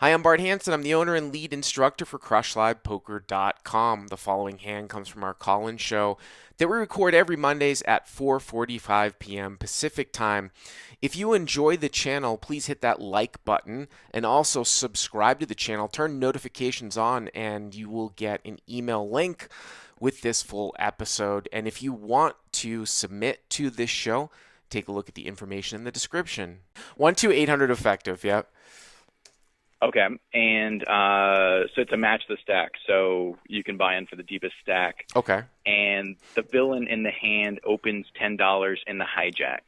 Hi, I'm Bart Hanson. I'm the owner and lead instructor for CrushLivePoker.com. The following hand comes from our call-in show that we record every Mondays at 4:45 p.m. Pacific Time. If you enjoy the channel, please hit that like button and also subscribe to the channel. Turn notifications on and you will get an email link with this full episode. And if you want to submit to this show, take a look at the information in the description. 1-800 effective, yep. Okay, and so it's a match the stack, so you can buy in for the deepest stack. Okay. And the villain in the hand opens $10 in the hijack.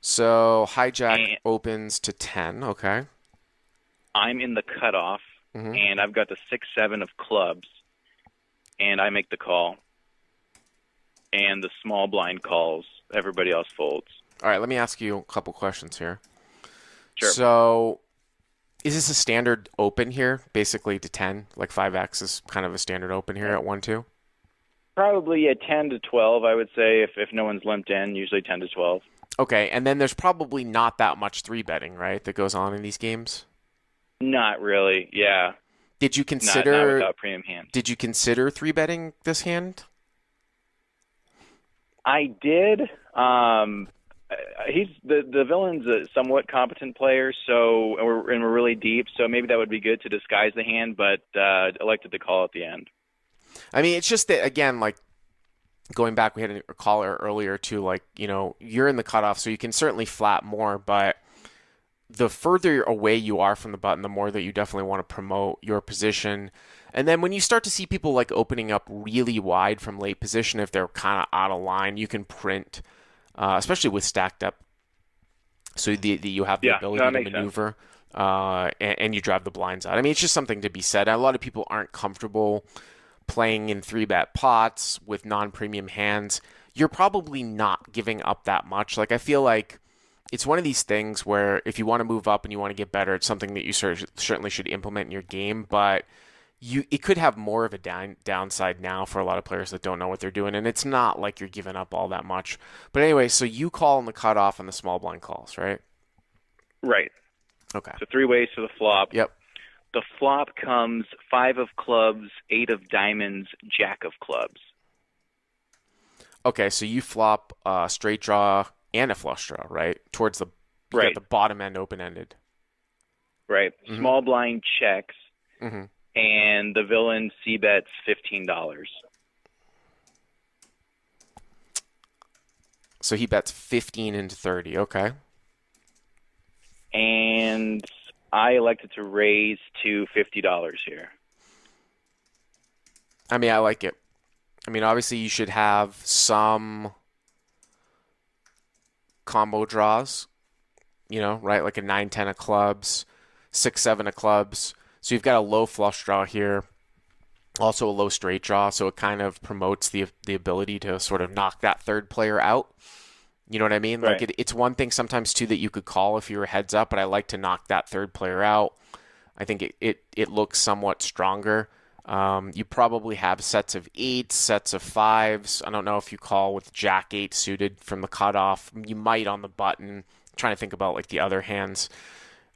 So hijack And opens to 10, okay. I'm in the cutoff, and I've got the 6-7 of clubs, and I make the call. And the small blind calls. Everybody else folds. All right, let me ask you a couple questions here. Sure. So is this a standard open here, basically to 10? Like 5x is kind of a standard open here at 1-2? Probably a 10 to 12, I would say, if no one's limped in, usually 10 to 12. Okay, and then there's probably not that much 3-betting, right, that goes on in these games? Not really, yeah. Did you Not consider without premium hands. Did you consider 3-betting this hand? I did. He's the villain's a somewhat competent player, so and we're really deep, so maybe that would be good to disguise the hand, but elected to call at the end. I mean, it's just that, again, like, going back, we had a caller earlier too, like, you're in the cutoff, so you can certainly flat more, but the further away you are from the button, the more that you definitely want to promote your position. And then when you start to see people like opening up really wide from late position, if they're kind of out of line, you can print, especially with stacked up, so that you have the ability to maneuver, and you drive the blinds out. I mean, it's just something to be said. A lot of people aren't comfortable playing in 3-bet pots with non-premium hands. You're probably not giving up that much. Like, I feel like it's one of these things where if you want to move up and you want to get better, it's something that you certainly should implement in your game, but it could have more of a downside now for a lot of players that don't know what they're doing, and it's not like you're giving up all that much. But anyway, so you call in the cutoff on the small blind calls, right? Right. Okay. So 3 ways to the flop. Yep. The flop comes 5 of clubs, 8 of diamonds, jack of clubs. Okay, so you flop straight draw and a flush draw, right? Towards the you got the bottom end open-ended. Right. Small blind checks, Mm-hmm. and the villain c-bets $15. So he bets 15 into 30, okay. And I elected to raise to $50 here. I mean, I like it. I mean, obviously you should have some combo draws, right? Like a 9-10 of clubs, 6-7 of clubs. So you've got a low flush draw here, also a low straight draw. So it kind of promotes the ability to sort of knock that third player out. You know what I mean? Right. Like it's one thing sometimes too that you could call if you were heads up, but I like to knock that third player out. I think it looks somewhat stronger. You probably have sets of 8s, sets of 5s. I don't know if you call with Jack 8 suited from the cutoff. You might on the button. I'm trying to think about like the other hands,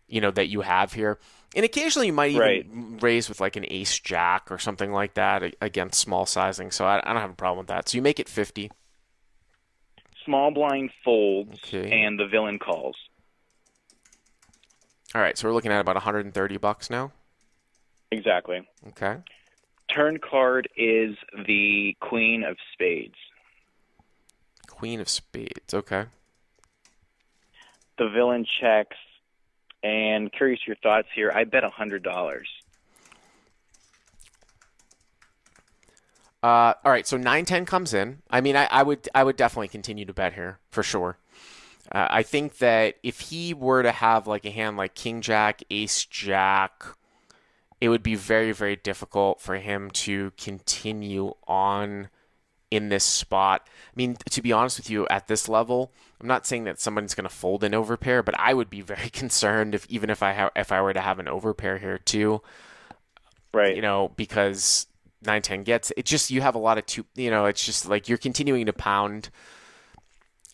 that you have here. And occasionally you might even raise with like an Ace Jack or something like that against small sizing. So I don't have a problem with that. So you make it 50. Small blind folds, Okay. and the villain calls. All right, so we're looking at about $130 now. Exactly. Okay. Turn card is the queen of spades. Queen of spades. Okay. The villain checks, and curious your thoughts here. I bet $100. All right, so 9-10 comes in. I mean, I would definitely continue to bet here for sure. I think that if he were to have like a hand like King Jack, Ace Jack, it would be very, very difficult for him to continue on in this spot. I mean, to be honest with you, at this level, I'm not saying that somebody's going to fold an overpair, but I would be very concerned if I were to have an overpair here too. Right. Because 9-10 gets it. Just you have a lot of it's just like you're continuing to pound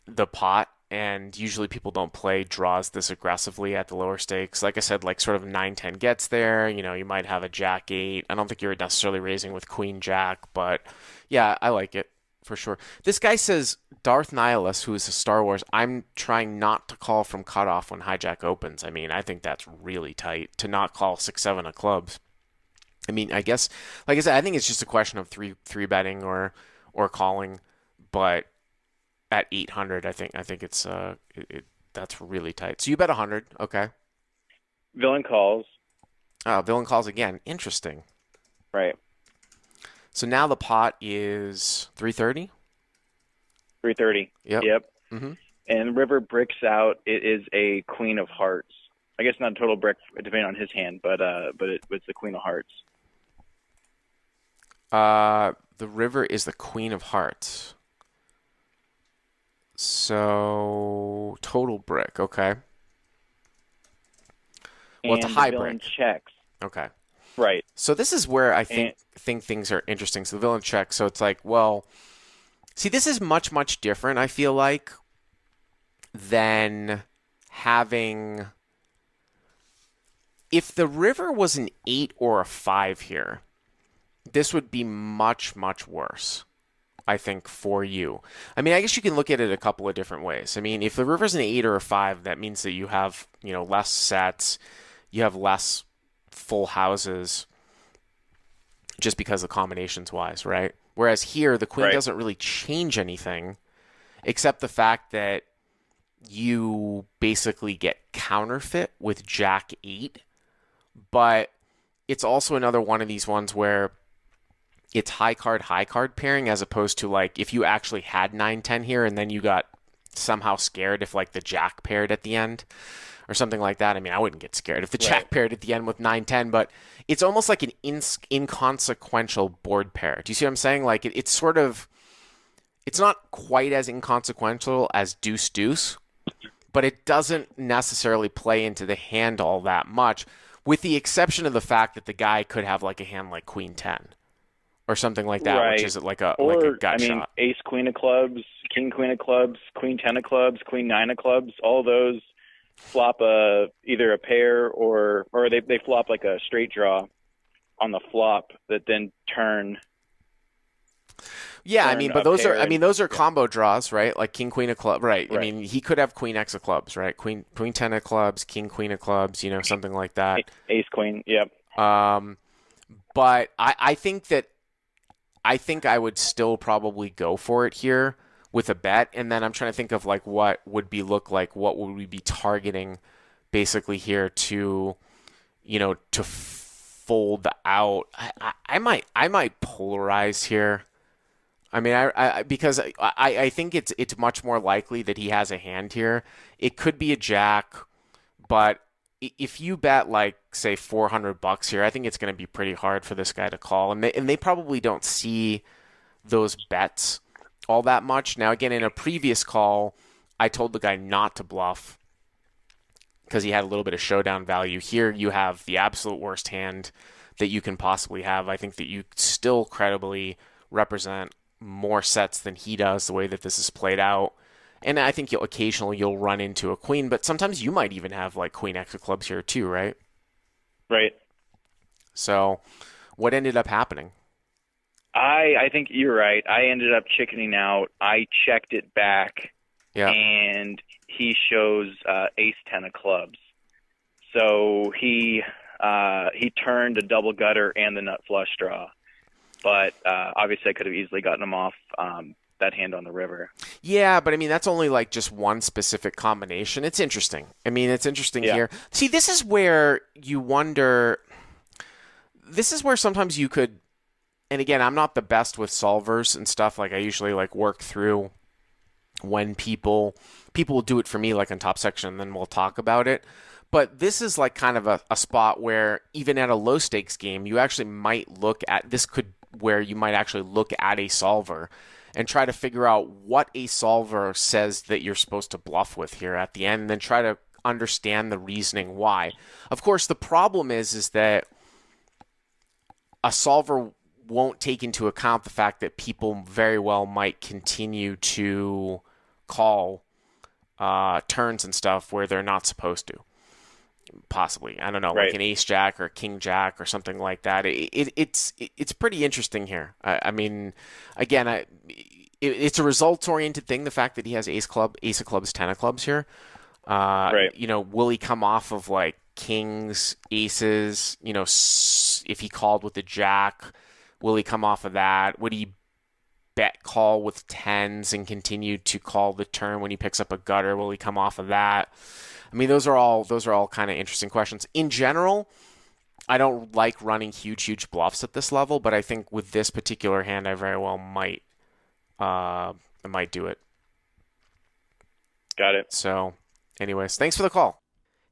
the pot, and usually people don't play draws this aggressively at the lower stakes. Like I said, like sort of 9-10 gets there. You might have a Jack 8. I don't think you're necessarily raising with Queen Jack, but yeah, I like it for sure. This guy says Darth Nihilus, who is a Star Wars, I'm trying not to call from cutoff when hijack opens. I mean, I think that's really tight to not call 6-7 of clubs. I mean, I guess, like I said, I think it's just a question of three betting or calling, but at 800, I think it's that's really tight. So you bet 100, okay? Villain calls. Villain calls again. Interesting. Right. So now the pot is 330. 330. Yep. Yep. Mm-hmm. And river bricks out. It is a queen of hearts. I guess not a total brick, depending on his hand, but it's the queen of hearts. The river is the queen of hearts. So total brick, okay. Well, it's a high brick. Checks. Okay. Right. So this is where I think things are interesting. So the villain checks. So it's like, well, see, this is much different, I feel like, than having. If the river was an 8 or a 5 here, this would be much worse, I think, for you. I mean, I guess you can look at it a couple of different ways. I mean, if the river's an 8 or a 5, that means that you have, less sets, you have less full houses, just because of combinations wise, right? Whereas here, the queen doesn't really change anything, except the fact that you basically get counterfeit with Jack 8. But it's also another one of these ones where it's high card pairing, as opposed to like if you actually had 9-10 here and then you got somehow scared if like the Jack paired at the end or something like that. I mean, I wouldn't get scared if the Jack paired at the end with 9-10, but it's almost like an inconsequential board pair. Do you see what I'm saying? Like it's sort of, it's not quite as inconsequential as deuce, but it doesn't necessarily play into the hand all that much, with the exception of the fact that the guy could have like a hand like Queen 10 or something like that, which is like a gut shot. Ace Queen of clubs, King Queen of clubs, Queen 10 of clubs, Queen 9 of clubs. All those flop either a pair or they flop like a straight draw on the flop that then turn. Yeah, I mean, but those are combo draws, right? Like King Queen of clubs, right? I mean, he could have Queen X of clubs, right? Queen 10 of clubs, King Queen of clubs, something like that. Ace Queen, yep. But I think I would still probably go for it here with a bet, and then I'm trying to think of like what would what would we be targeting basically here to to fold out. I might polarize here. I mean, because I think it's much more likely that he has a hand here. It could be a Jack, but if you bet like say $400 here, I think it's going to be pretty hard for this guy to call, and they probably don't see those bets all that much. Now, again, in a previous call, I told the guy not to bluff because he had a little bit of showdown value. Here, you have the absolute worst hand that you can possibly have. I think that you still credibly represent more sets than he does, the way that this is played out. And I think occasionally you'll run into a queen, but sometimes you might even have like Queen X of clubs here too, right? Right. So what ended up happening? I think you're right. I ended up chickening out. I checked it back, and he shows Ace 10 of clubs. So he turned a double gutter and the nut flush draw. But obviously I could have easily gotten him off that hand on the river. Yeah, but I mean, that's only like just one specific combination. It's interesting. I mean, it's interesting here. See, this is where you wonder, this is where sometimes you could, and again, I'm not the best with solvers and stuff. Like I usually like work through when people will do it for me, like on top section, and then we'll talk about it. But this is like kind of a spot where even at a low stakes game, you actually might look at, this could where you might actually look at a solver and try to figure out what a solver says that you're supposed to bluff with here at the end, and then try to understand the reasoning why. Of course, the problem is that a solver won't take into account the fact that people very well might continue to call turns and stuff where they're not supposed to. Possibly, I don't know, Right. like an ace jack or a king jack or something like that. It's pretty interesting here. I mean, again, it's a results oriented thing. The fact that he has ace of clubs, ten of clubs here. Right. You know, will he come off of like kings, aces? You know, if he called with the jack, will he come off of that? Would he bet call with tens and continue to call the turn when he picks up a gutter? Will he come off of that? I mean, those are all kind of interesting questions. In general, I don't like running huge bluffs at this level, but I think with this particular hand, I very well might do it. Got it. So, anyways, thanks for the call.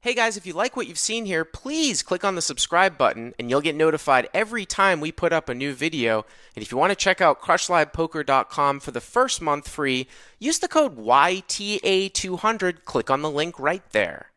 Hey guys, if you like what you've seen here, please click on the subscribe button and you'll get notified every time we put up a new video. And if you want to check out crushlivepoker.com for the first month free, use the code YTA200. Click on the link right there.